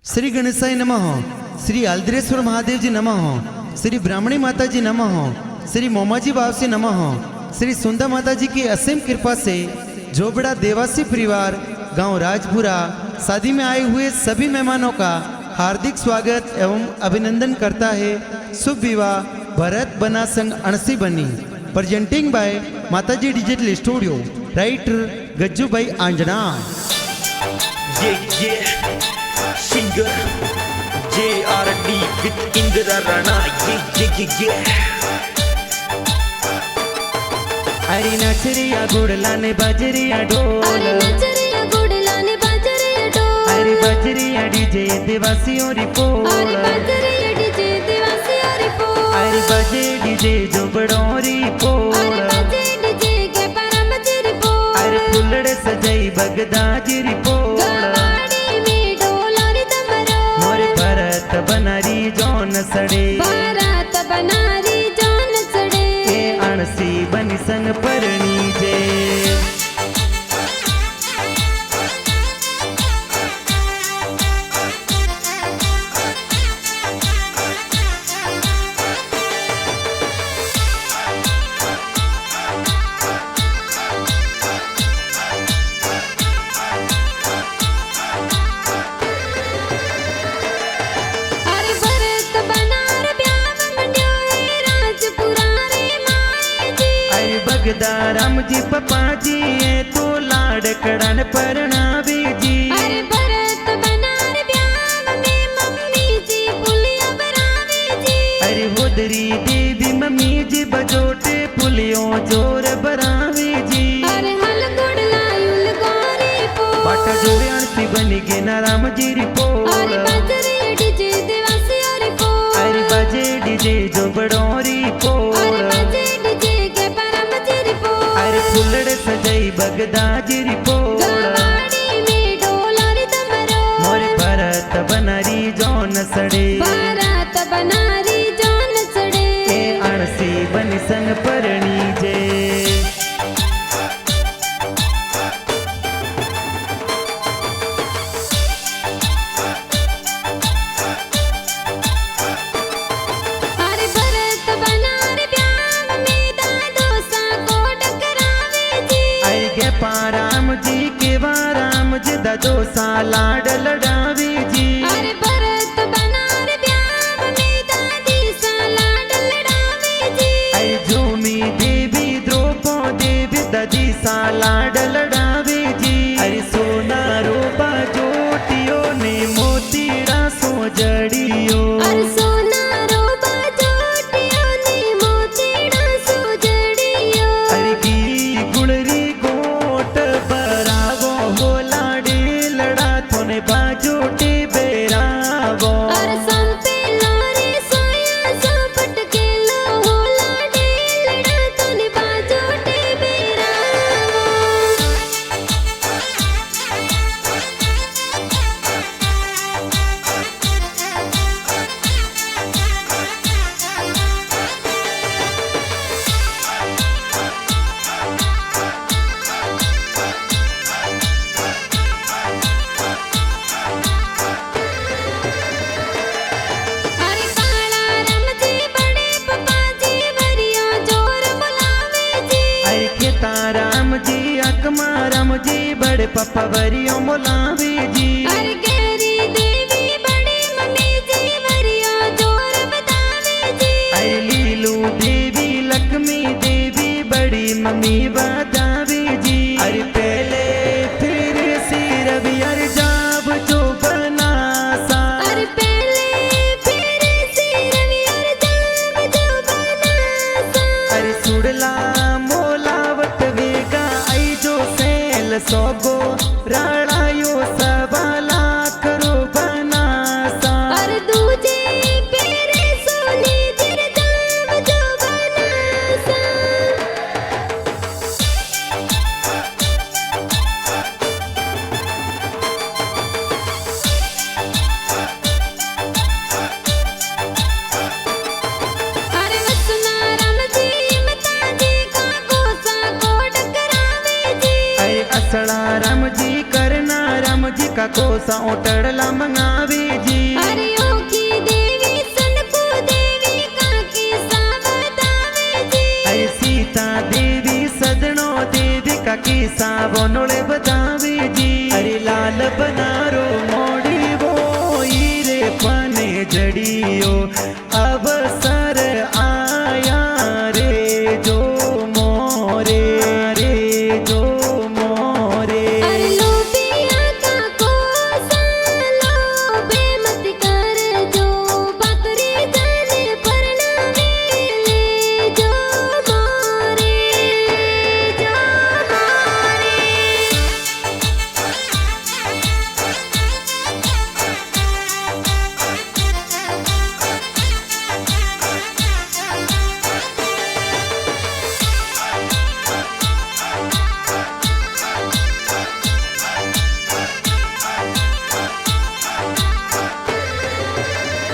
श्री गणेशाय नमः। श्री आलद्रेश्वर महादेव जी नमः। श्री ब्राह्मणी माता जी नमः। श्री मोमाजी बाव से नमः। श्री सुंदर माता जी की असीम कृपा से झोबड़ा देवासी परिवार गांव राजपुरा शादी में आए हुए सभी मेहमानों का हार्दिक स्वागत एवं अभिनंदन करता है। शुभ विवाह भरत बना संग अणसी बनी। प्रेजेंटिंग बाय माताजी डिजिटल स्टूडियो। राइटर गज्जू भाई Anjana. Singer JRD with Indra Rana. अरे नचरिया गुड़ला ने बजरिया ढोल। अरे बजरिया डीजे देवासियों रिपोर्ट। अरे बजे डीजे जो बड़ोरी पोल। अरे फुलड़े सजाई बगदाजी रिपोर्ट। मोरे भरत बनारी जौन सड़े। ए अणसी बनी संग परणी जे। राम जी पपा जी ये तो लाड़कड़न परणावे जी। अरे भरत बनार ब्याह में मम्मी जी पुलिया बनावे जी। अरे होदरी देवी मम्मी जी बजोटे पुलियों जोर बरावे जी। अरे हल गुड़लायुल गोरी पो। बाटा जोड़े अणसी बनी गे ना राम जी रिपोर्ट। अरे बजरे डीजे देवासी और पो। अरे बजे डीजे जो बड़ोरी पोल। अरे फुलड़े सजाई बगदाजी रिपोर्ट। मोरे भरत बनारी जौन सड़े। भरत बनारी जौन सड़े। ए अणसी बनी संग परणी जे। राम जी के राम जी दो लाड लड़ावे जी। अरे भरत बनार ब्याह में दादी सा लाड लड़ावे जी। अरे झूमी देवी द्रौपदी देवी दादी सा लाड लड़ावे जी। अरे सोना रूपा जोटियो ने मोतीड़ा सो जड़ियो। अरे सोना रूपा जोटियो ने मोतीड़ा सो जड़ियो। अरे की गुड़री बाजोटे बेरावो। अरे संपे लारे सोया संपट के लो होला डेलड़ा तने बाजोटे बेरावो। राम जी अकमा राम जी बड़े पप्पा वरियों मोलावे जी। अरे गैरी देवी बड़ी मम्मी जी वरियों जोर बतावे जी। अरे लीलू देवी लक्ष्मी देवी बड़ी मम्मी बतावे जी। अरे पहले फिर सिर भी अरे जाब जो बनासा। अरे पहले फिर सिर भी अरे जाब जो बनासा। अरे सुड़ला सोगो राणायो सवाला करो बनासा। अरे दूजे पेरे सोने जिर जाम जो बनासा। अरे वसना राम जी मता जी का कोसा कोट करावे जी। असड़ा राम जी करना राम जी का कोसा ओटड़ला मंगावे की सावनोळे बधावे जी अरे लाल बनारो मोड़ी वो रे पने जड़ियो अवसर आया रे जो मोरे रे जो मोरे अरे लोबिया का कोसा लोबे मत कर जो बकरी जाने परनावे ले जो मोरे जो मोरे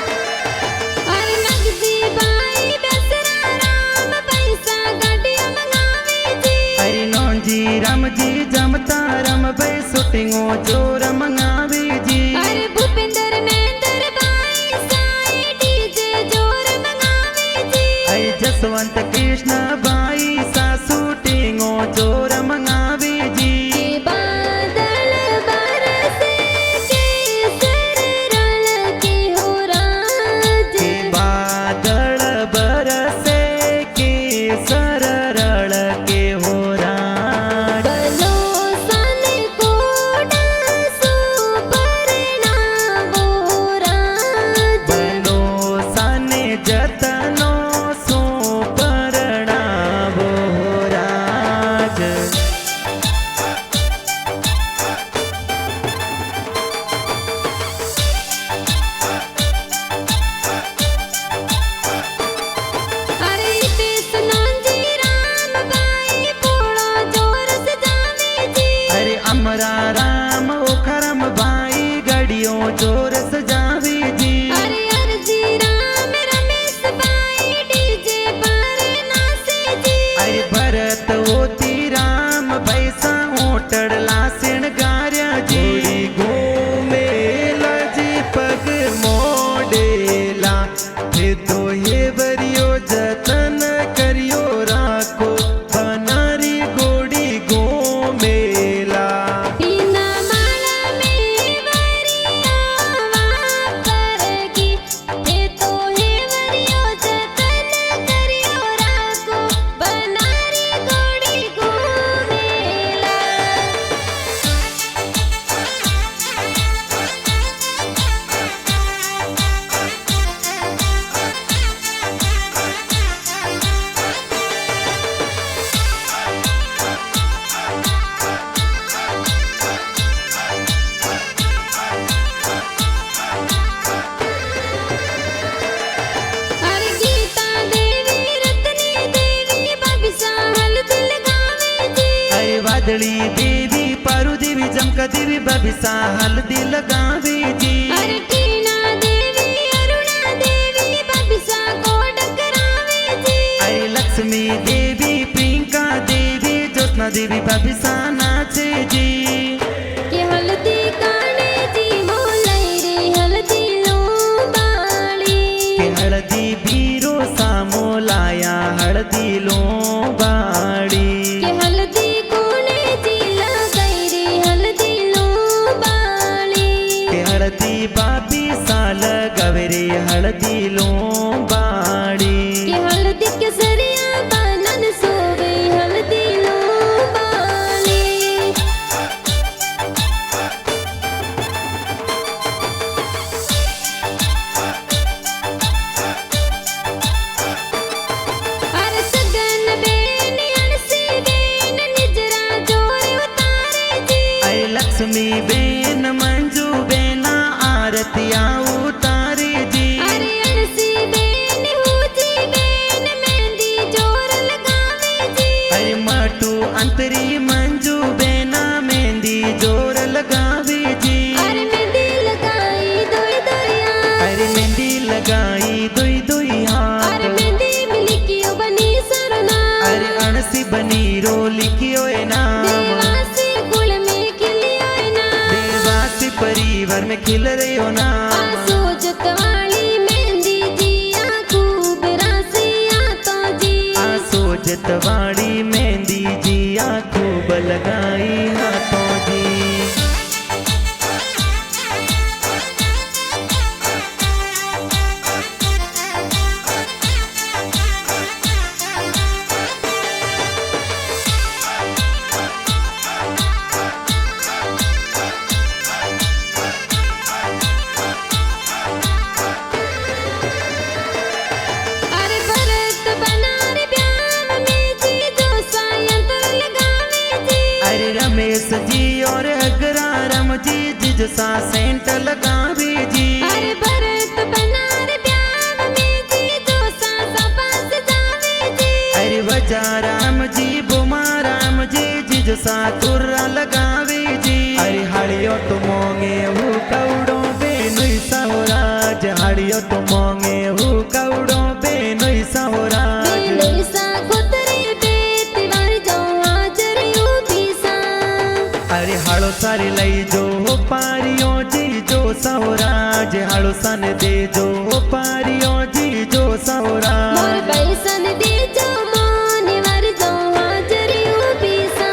अरे नगदी बाई बेसरा राम पैसा गाड़ियां मंगावे जी अरे नौजी राम जी जमता रम भाई सुटिंगो जोर मंगावे जी अरे भूपेंद्र नेंद्र बाई साई डीजे जोर मंगावे जी अरे जसवंत कृष्ण बाई सा सुटिंगो जोर मंगावे जी के बादल बरसे केसर रल के हो राज के बादल बरसे के सररल के हो राज बलो सन कोडा सुपर्णा वो राज बनो साने जतनो सो परणावो राज अरे देश नंजी राम बाई पोड़ा जोर से जावे जी अरे अमरा राम ओखरम भाई गड़ियों जोर सजावे जी अरे अर्जी राम रमेश बाई डीजे पर नाचे जी अरे भरत ओती राम पैसा ओटड़ लासिण गार्या जी घूमे लजी पग मोडेला हे तो हे बरियो जतन करियो राखो बनारी गोड़ी घूमेला बिना माला में वरिया वापरगी हे तो हे वरियो जतन करियो राखो बनारी गोड़ी घूमेला अरे गीता देवी रत्नी देवी बबिसा हल्दी लगावे जी अरे वादड़ी देवी पारू देवी जमका देवी बबिसा हल्दी लगावे जी अरे टीना देवी अरुणा देवी बबिसा कोड करावे जी अरे लक्ष्मी देवी प्रियंका देवी ज्योत्ना देवी बबिसा नाचे जी के हल्दी काने जी मोलाई रे हल्दी लो बाली के हळदी बीरो सामो लाया हळदी लो बाड़ी के हल्दी कोने जी लगाई रे हल्दी लो बाली के हळदी बाबी साल गवरे हळदी लो बाड़ी के हल्दी के सरिया बनन सोवे हल्दी लो बाली अरे सगन बेन अनसी बेन निजरा जोर उतारे जी अरे लक्ष्मी बेन मंजू बेना आरतिया उतारे जी अरे unsee Ben HuJI Ben mehndi जोर लगावे जी अरे मटू अंतरी मंजू बेना मेहंदी जोर लगावे जी अरे मेहंदी लगाई दोई दोया अरे मेहंदी लगाई दुई दुई हाथ अरे मेहंदी मिली कियो बनी सरना अरे अणसी बनी रो लिखियो ए नाम देवासी कुल में खिलियो ना देवासी परिवार में खिल रही हो नाम सोजत वाली मेहंदी जी खूब रासिया तो जी सोजत वाड़ी मेहंदी जी खूब लगाई हाथों जी। अरे भरत बनार ब्याह में जी जो सायंत्र लगावे जी। अरे रमेश जी और अग्रारम जी जिज सा सेंट लगावे जी। अरे भरत बनार ब्याह में जी जो सा पास जावे जी। अरे वजाराम जी बुमाराम जी जिज सा तुर्रा लगावे जी। अरे हड़ियो तो मोंगे हु कौड़ो बेनुई सौराज, हड़ियो तो मोंगे हु कौड़ो बेनुई सौराज। बेनुई सा खुतरे बेतिवार जो हाजर यूबी सा। अरे हाड़ो सारे लई जो पारियो जी जो सौराज, हाड़ो सन दे जो पारियो जी जो सौराज। मोर बैसन दे जो मोने वर जो हाजर यूबी सा।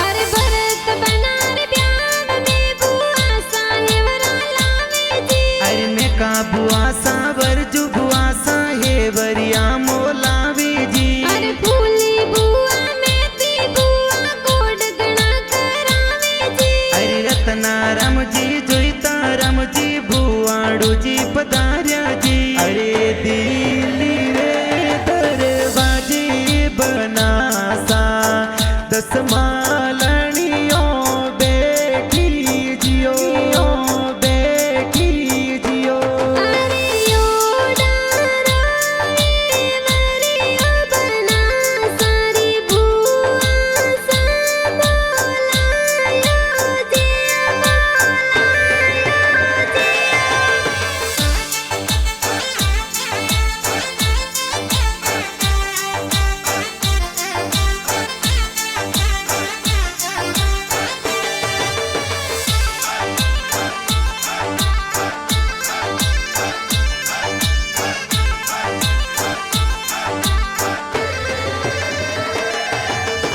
अरे भरत बनार ब्याह में बुआ साहेब लावे जी। अरे मैं का बुआ सा वरजू बुआ सा हे वरिया मोलावे जी। अरे फूली बुआ मेथी बुआ कोड गणा करावे जी। अरे रत्नाराम जी जोईता राम जी भुआड़ू जी पधार्या जी। अरे दिल्ली रे दरवाजे बनासा दस मालनियों बैठी जियो बैठी जियो। अरे योड़ा राए मरिया बना सारी बुआ सा बोलायो जिया बोलायो जिया।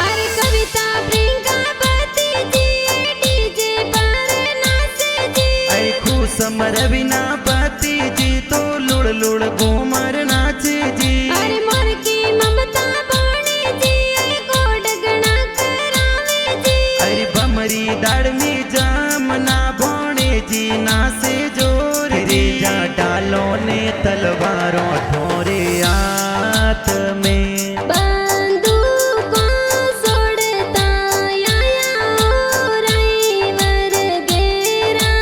अरे कविता प्रियंका पति जी डीजे पर नाचे जी। अरे खुश मरविना पति जी तो लुड़ लुड़ घूमर नाचे जी। अरे मोर की ममता बोने जी कोड गणा करावे जी। अरे बमरी दाड़ में जामना भोणे जी नासे जोर रे जा डालो ने तलवारों ठोरे हाथ में। बंदूकों सोड़ता आया राइवर गेरा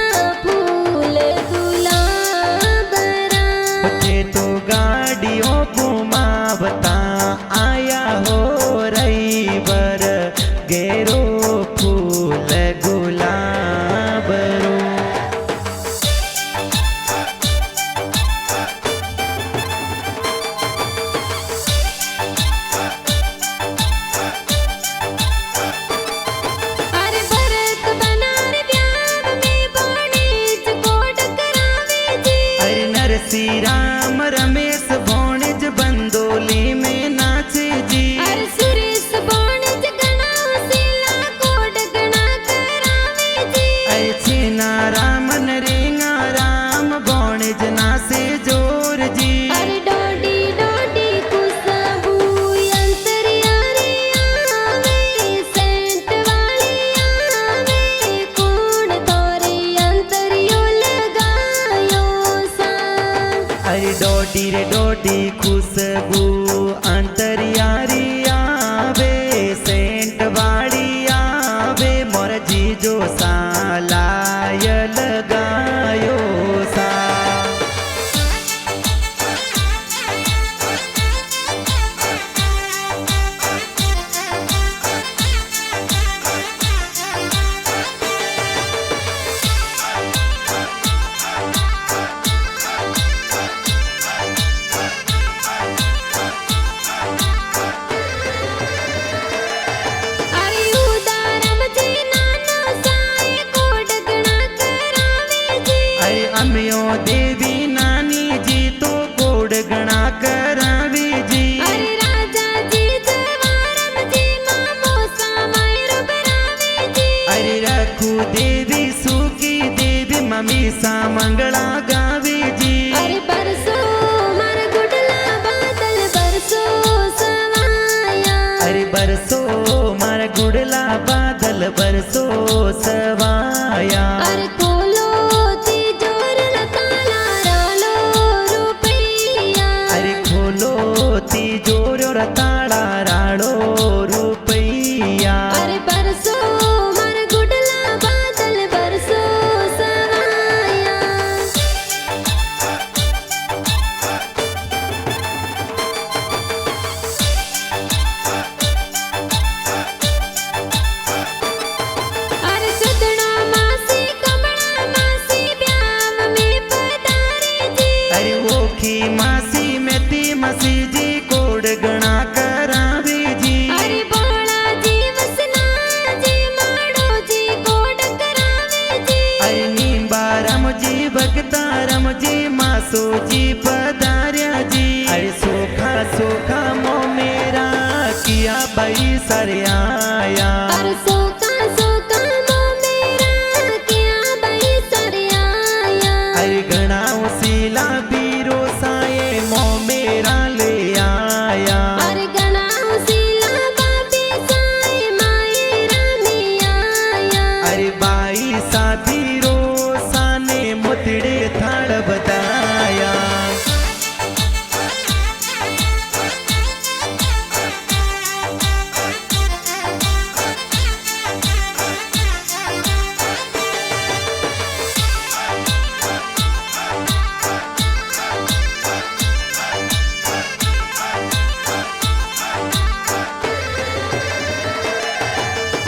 फूल गुलाब रा। बच्चे तो गाड़ियों घुमावता आया हो रईवर गेरो फूल गुलाब रो। अरे भरत बनार ब्याह में बोने कोड करावे जी। अरे नरसी राम रमेश भोणिज बंदोली में नाचे जी। अरे सुरेश बोने गणा सिला कोड गणा करावे जी। अरे छीना राम नरेंगा राम भोणिज नाचे जोर जी। अरे डोडी डोडी खुशबू अंतर्यारी आवे सेंट वाली आवे कौन तोरे अंतरियो लगायो सा। अरे डोडी रे डोडी खुशबू अंतरियारी आवे सेंट वाड़ी आवे मोर जी जो सालाय लगायो सा। बादल बरसो सवाया। अरे खोलो तिजोर ताला रालो रुपैया। अरे खोलो तिजोर ताड़ा राड़ो रुपैया। अरे बरसो मर गुडला बादल बरसो सवाया। अरे सदना मासी कमला मासी ब्याम में पधारे जी। अरे ओखी मासी मेती मसी जी कोड गणा करावे जी। अरे बाळा जी वसना जी माड़ो जी कोड करावे जी। अरे नींबारम जी भक्तारम जी मासो जी पधार्या जी। अरे सोखा सोखा मो मेरा किया बई सरयाया। अरे सोका सोका मो मेरा क्या बई सरयाया। अरे घना उसीला बीरो साए मो मेरा ले आया। अरे गणा उसीला बाबी साई माये रानी आया। अरे बाई सा बीरो साने मुतड़े थाड़ बताया।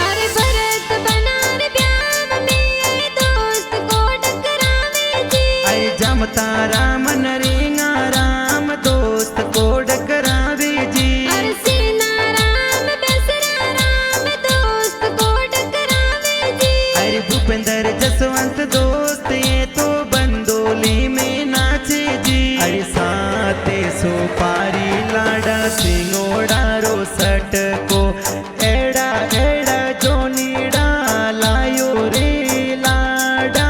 अरे भरत बनार ब्याम में दोस्त कोड करावे जी। अरे जमता राम नरेंगा राम दोस्त कोड करावे जी। अरे सीना राम बेसरा राम दोस्त कोड करावे जी। अरे भूपेंद्र जसवंत दोस्त ये तो बंदोली में नाचे जी। अरे साते सोपारी लाडा सिंगोड़ा रो सट को एड़ा एड़ा जोनीड़ा लायो रे लाडा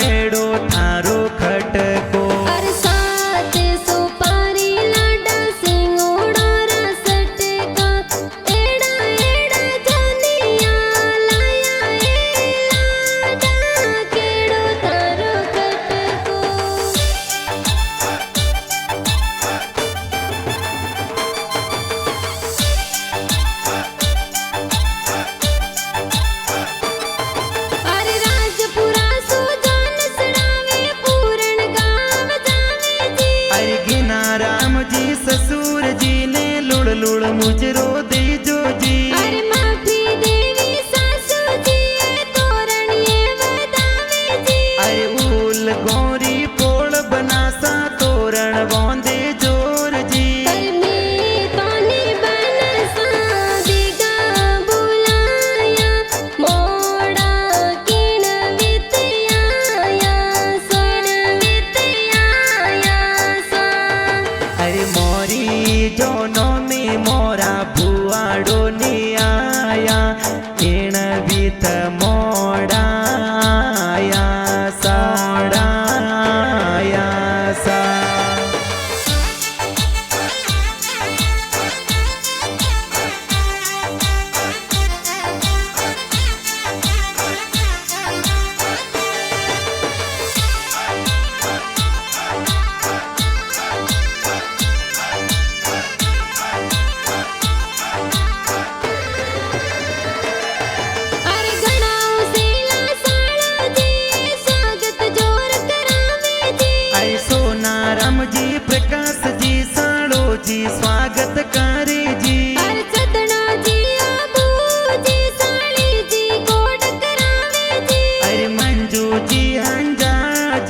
एड़ो थारो खटको। अरे सात सुपारी लाडा सिंगोड़ा रसट का एड़ा एड़ा जनिया लाया ए लाडा केड़ो थारो कटको। अरे राजपुरा सुजान सड़ावे पूरण गाँव जावे जी। अरे गिना राम जी ससुर जी ने लुड़ लुड़ मुजरो दे जो जी। अरे माफी देवी सासू जी तोरण ये वदावे जी। अरे उल गौरी पोल बनासा तोरण बोंदे जोर जी। कर्मी तोनी बनसा दिगा बुलाया। मोड़ा किण वितयाया सोन वितयाया सा। अरे मोरी जोनो में मोरा भुआड़ो ने आया। एण बीत मोड़ा आया साड़ा आया सा। अरे घणा उसीला साळो जी स्वागत जोर करावे जी। अरे सोनाराम जी प्रकाश जी साड़ो जी स्वागत करे जी। अरे सदना जी आबू जी साली जी कोड करावे जी। अरे मंजू जी अंजा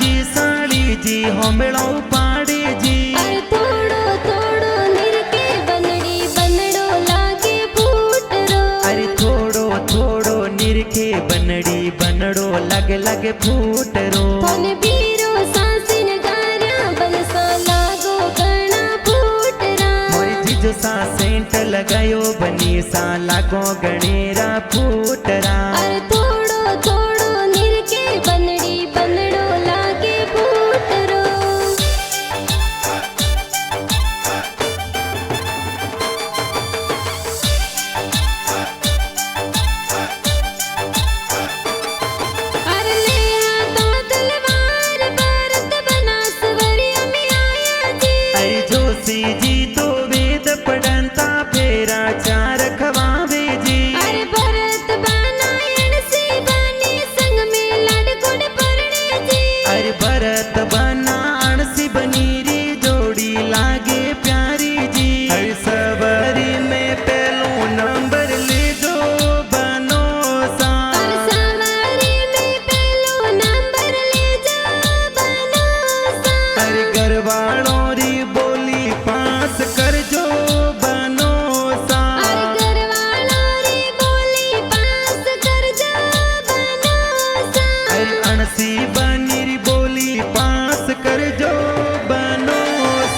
जी साड़ी जी होमड़ो पाड़े जी। अरे थोड़ो थोड़ो निरके बनड़ी बनड़ो लागे फूटरो। अरे थोड़ो थोड़ो निरखे बनड़ी बनड़ो लग लग फूटरो। थन बीरो सांसिन गार्या बनसा लागो घणा फूटरा। मोरी जीजो सा सेंट लगायो बनी सा लागो गणेरा फूटरा। अरे थोड़ो थोड़ो निरके बनड़ी बनड़ो लागे फूटरो। तुलसी जी तो वेद पढ़ंता फेरा चार खवावे जी। अरे भरत बनायण से बने संग में लड़ गुड़ परणे जी। अरे भरत बना अणसी बनी री जोड़ी लागे प्यारी जी। हर सवारी में पहलो नंबर ले जो बनो सा। और सवारी में पहलो नंबर ले जा बनो सा। अरे घरवालों री बोली पास कर जो बनो सा। और घरवालों री बोली पास कर जा बनो सा। अरे अणसी बनी री बोली पास कर जो बनो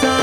सा।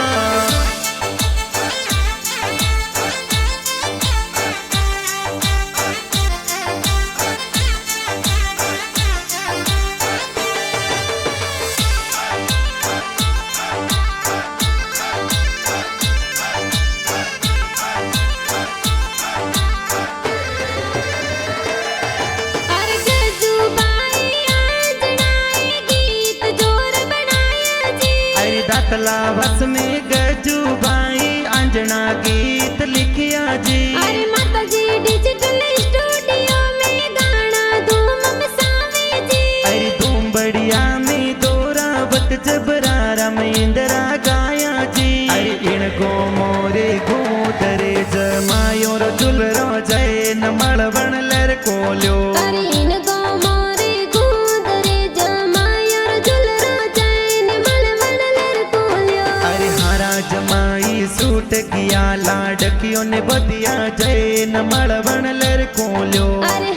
और गजूबाई आंजनाए गीत जोर बनाया जी। अरे दातला वस में गजूबाई अंजना गीत लिखिया जी। अरे माता जी डिजिटल स्टूडियो में गाना धूम मचावे जी। अरे तुम बढ़िया में दोरावत जबरारा में इंदिरा गाया जी। अरे इनको मोरे गोदरे जमायो रो जुलरो जय न मळवण लर कोल्यो। अरे इनको मोरे गूंदरे जमायर जुलरा जैन मलमल लर कोल्यो। अरे हारा जमाई सूट किया लाडकियों ने बदिया जय न मळवण लर कोल्यो। अरे